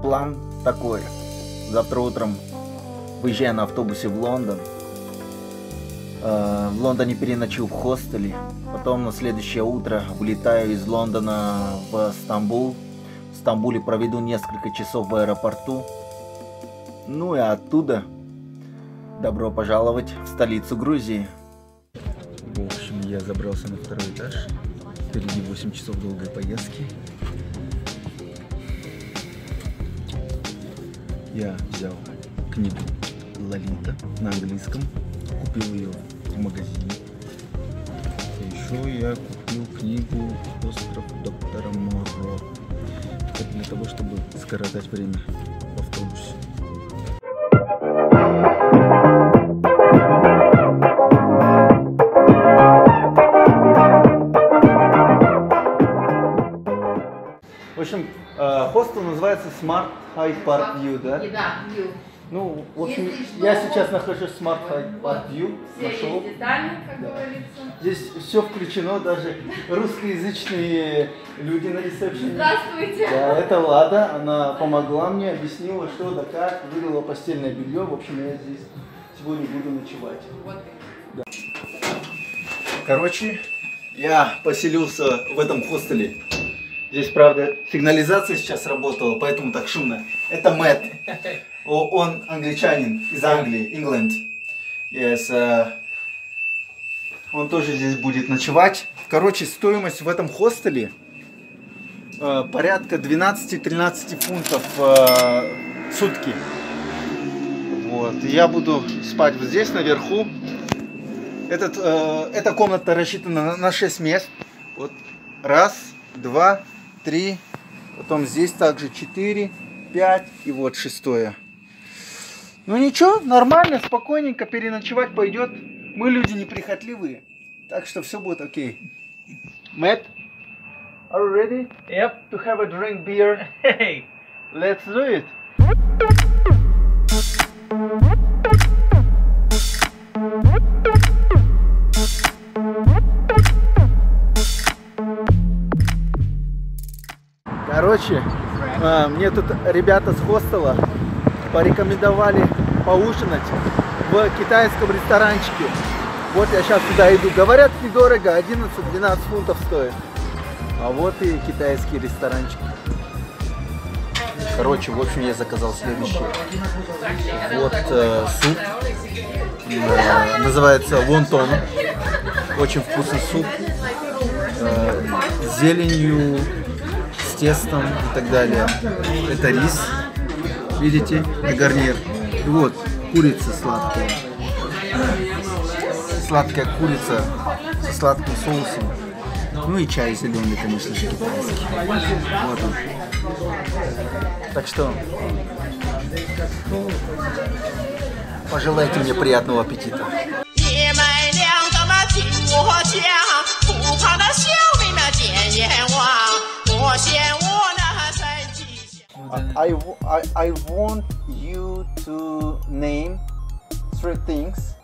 план такой. Завтра утром выезжаю на автобусе в Лондон. В Лондоне переночую в хостеле. Потом на следующее утро вылетаю из Лондона в Стамбул. В Стамбуле проведу несколько часов в аэропорту. Ну и оттуда добро пожаловать в столицу Грузии. В общем, я забрался на второй этаж. Впереди 8 часов долгой поездки. Я взял книгу Лолита на английском. Купил ее в магазине. Еще я купил книгу «Остров доктора Моро». Это для того, чтобы скоротать время в автобусе. В общем, хостел называется Smart Hyde Park View, да? Да, View. Ну, в общем, я сейчас нахожусь в Smart Hyde Park View. Все Нашел. есть детали, как говорится. Здесь все включено, даже русскоязычные люди на ресепшене. Здравствуйте. Да, это Лада, она помогла мне, объяснила, что да как, выдала постельное белье. В общем, я здесь сегодня буду ночевать. Вот. Да. Короче, я поселился в этом хостеле. Здесь, правда, сигнализация сейчас работала, поэтому так шумно. Это Мэтт. Он англичанин из Англии, England. Yes, он тоже здесь будет ночевать. Короче, стоимость в этом хостеле порядка 12-13 фунтов в сутки. Вот. Я буду спать вот здесь, наверху. Эта комната рассчитана на 6 мест. Вот. Раз, два, три. Потом здесь также 4, 5 и вот 6. Ну ничего, нормально, спокойненько переночевать пойдет. Мы люди неприхотливые, так что все будет окей. Matt, are you ready? Yep. To have a drink beer? Hey. Let's do it. Короче, мне тут ребята с хостела порекомендовали поужинать в китайском ресторанчике. Вот я сейчас туда иду. Говорят, недорого, 11-12 фунтов стоит. А вот и китайский ресторанчик. Короче, в общем, я заказал следующее. Вот суп. Называется вонтон. Очень вкусный суп. С зеленью, с тестом и так далее. Это рис. Видите, на гарнир. И вот курица сладкая. Сладкая курица со сладким соусом. Ну и чай зеленый, конечно же, китайский. Вот он. Так что пожелайте мне приятного аппетита. I want you to name 3 things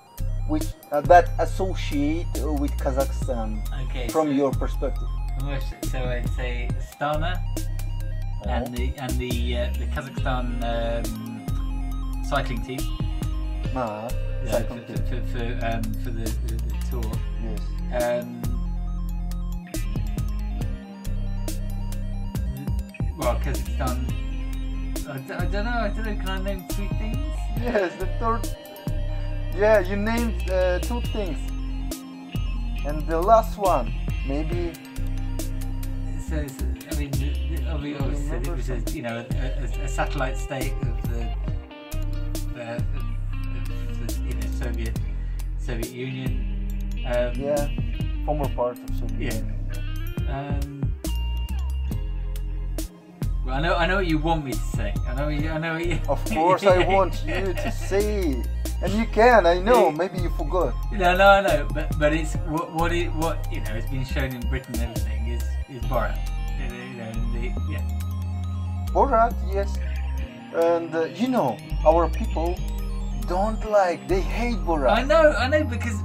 which that associate with Kazakhstan. Okay. From your perspective. So I'd say Astana and the Kazakhstan cycling team. Cycling team. For the tour. Yes. Well, Kazakhstan. I don't know. Can I name 3 things? Yes, the third. Yeah, you named 2 things, and the last one maybe. So I mean, obviously it was a satellite state of the Soviet Union. Yeah, former part of Soviet Union. Well, I know what you want me to say. I know what you. Of course, I want you to say it. And you can, I know. Maybe you forgot. No, I know. But it's what has been shown in Britain and everything is Borat. Borat, yes. And our people don't like. They hate Borat. I know,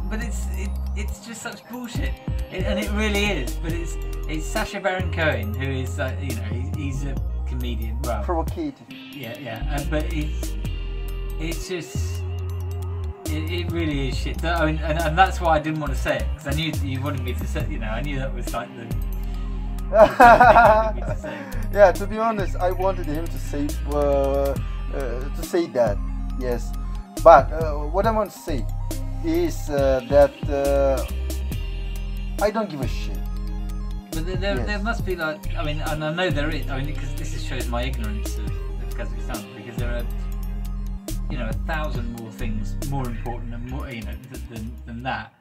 but it's just such bullshit, and it really is. But it's Sacha Baron Cohen who is comedian. Well, provocative. yeah. But it's just it really is shit. I mean, and that's why I didn't want to say it, because I knew that you wanted me to say. You know, I knew that was like the. Yeah, to be honest, I wanted him to say that, yes. But what I want to say is that I don't give a shit. But there must be like, I mean, and I know there is. I mean, because this shows my ignorance of Kazakhstan, because there are, you know, 1,000 more things more important and more, you know, than that.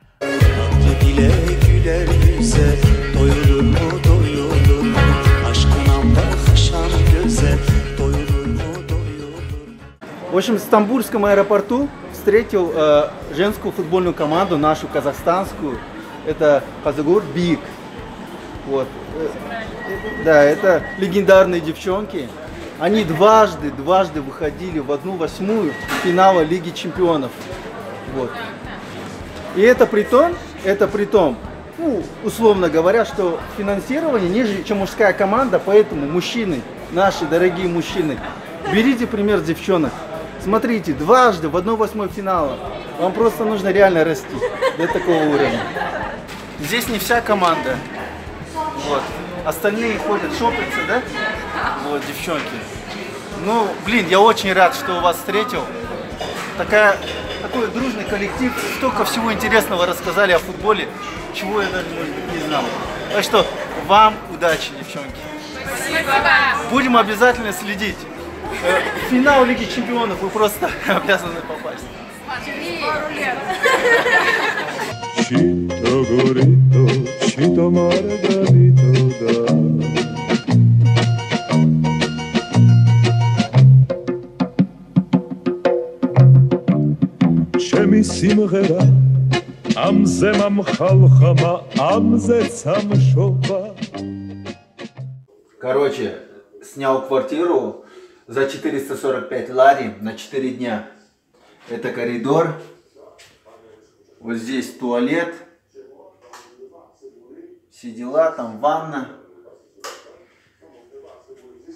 В общем, в Стамбульском аэропорту встретил женскую футбольную команду, нашу казахстанскую. Это Казагур Биг. Вот. Да, это легендарные девчонки. Они дважды выходили в 1/8 финала Лиги Чемпионов. Вот. И это при том, ну, условно говоря, что финансирование ниже, чем мужская команда, поэтому мужчины, наши дорогие мужчины, берите пример с девчонок. Смотрите, дважды в 1/8 финала. Вам просто нужно реально расти до такого уровня. Здесь не вся команда. Вот. Остальные ходят шопятся, да? Вот, девчонки. Ну, блин, я очень рад, что вас встретил. Такой дружный коллектив. Столько всего интересного рассказали о футболе, чего я даже, может быть, не знал. Так что вам удачи, девчонки. Спасибо. Будем обязательно следить. В финал Лиги Чемпионов вы просто обязаны попасть. Пару лет. Chito gorito, chito margarito da. Chemi simghera, amze mamkhalkhama, amze samshoba. Короче, снял квартиру за 445 лади на 4 дня. Это коридор. Вот здесь туалет. Все дела, там ванна.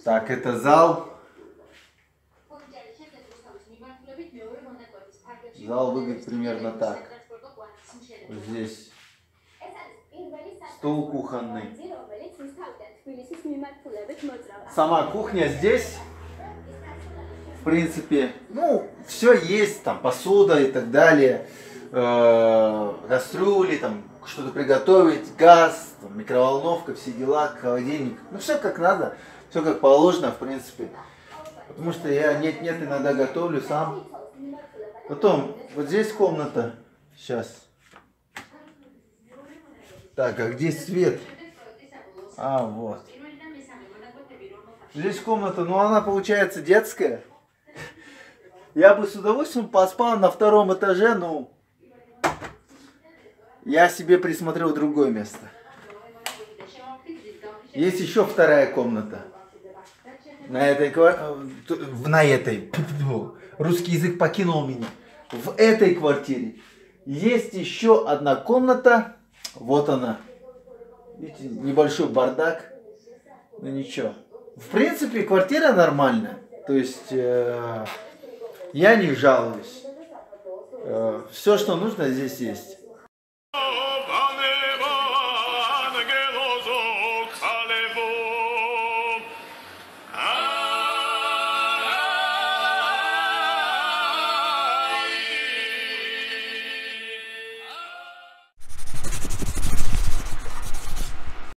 Так, это зал. Зал выглядит примерно так. Вот здесь стол кухонный. Сама кухня здесь. В принципе, ну, все есть, там посуда и так далее. Кастрюли, там что-то приготовить, газ, там, микроволновка, все дела, холодильник. Ну, все как надо, все как положено, в принципе. Потому что я нет-нет иногда готовлю сам. Потом, вот здесь комната. Сейчас. Так, а где свет? А, вот. Здесь комната, ну она получается детская. Я бы с удовольствием поспал на 2-м этаже, но я себе присмотрел другое место. Есть еще 2-я комната. Русский язык покинул меня. В этой квартире есть еще 1 комната. Вот она. Видите, небольшой бардак. Ну ничего. В принципе, квартира нормальная. То есть я не жалуюсь. Все, что нужно, здесь есть.